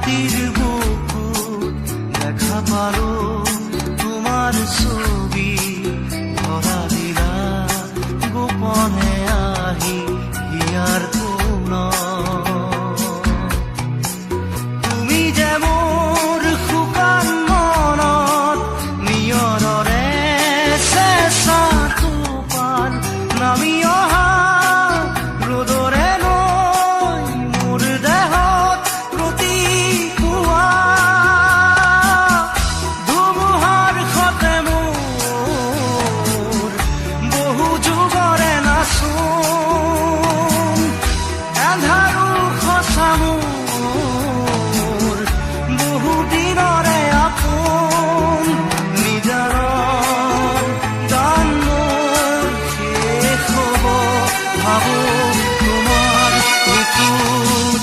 ৰাতিৰ বুকুৰ দেখা পাৰো তোমাৰ ছবি ধৰা দিলা গোপনে আহি হিয়াৰ কোন তুমি যে মোৰ শুকান মনত নিয়ৰৰে চেঁচা টোপাল নামি অহা ৰ'দৰে নৈ মোৰ দেহত প্ৰতি পুৱা ধুমুহাৰ সতে মোৰ বহু যুগৰে নাচোন এন্ধাৰো সঁচা মোৰ বহু দিনৰে আপোন নিজানৰ গান মোৰ শেষ হ'ব ভাবো তোমাৰ বুকুত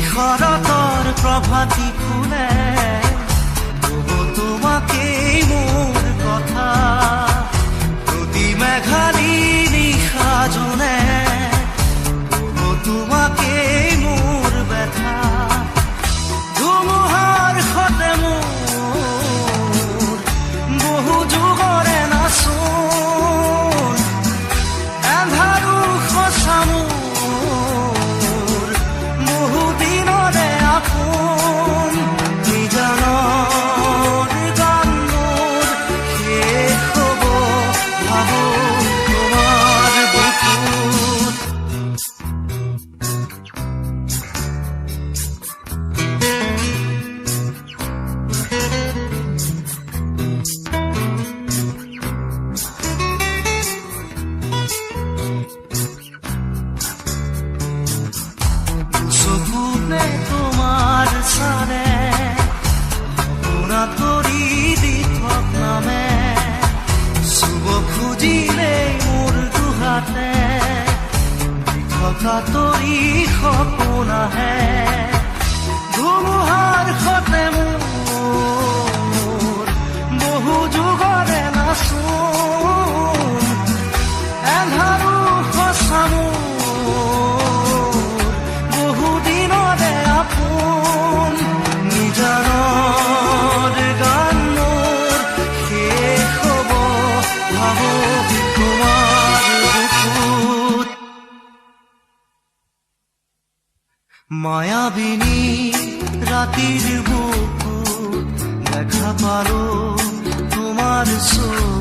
শৰতৰ প্ৰভাতী ফুলে কব তোমাকেই মোৰ কথা প্ৰতি মেঘালী নিশা জোনে কব তোমাকেই মোৰ ব্যথা ধুমুহাৰ সতে মোৰ বহু যুগৰে নাচোন এন্ধাৰো সঁচা মোৰ বহু দিনৰে আপোন নিজানৰ গান মোৰ শেষ হ'ব ভাবো তোমাৰ বুকুত চকুতে তোমাৰ চালে সপোনা তৰি দি থক নামে চুব খুজিলেই মোৰ দুহাতে দি থকা তৰি সপোন আহে ধুমুহাৰ সতে মোৰ বহু যুগৰে নাচোন এন্ধাৰো সঁচা মোৰ বহু দিনৰে আপোন নিজানৰ গান মোৰ শেষ হ'ব ভাবো তোমাৰ বুকুত মায়াবিনী ৰাতিৰ বুকুত দেখা পালো তোমাৰ ছবি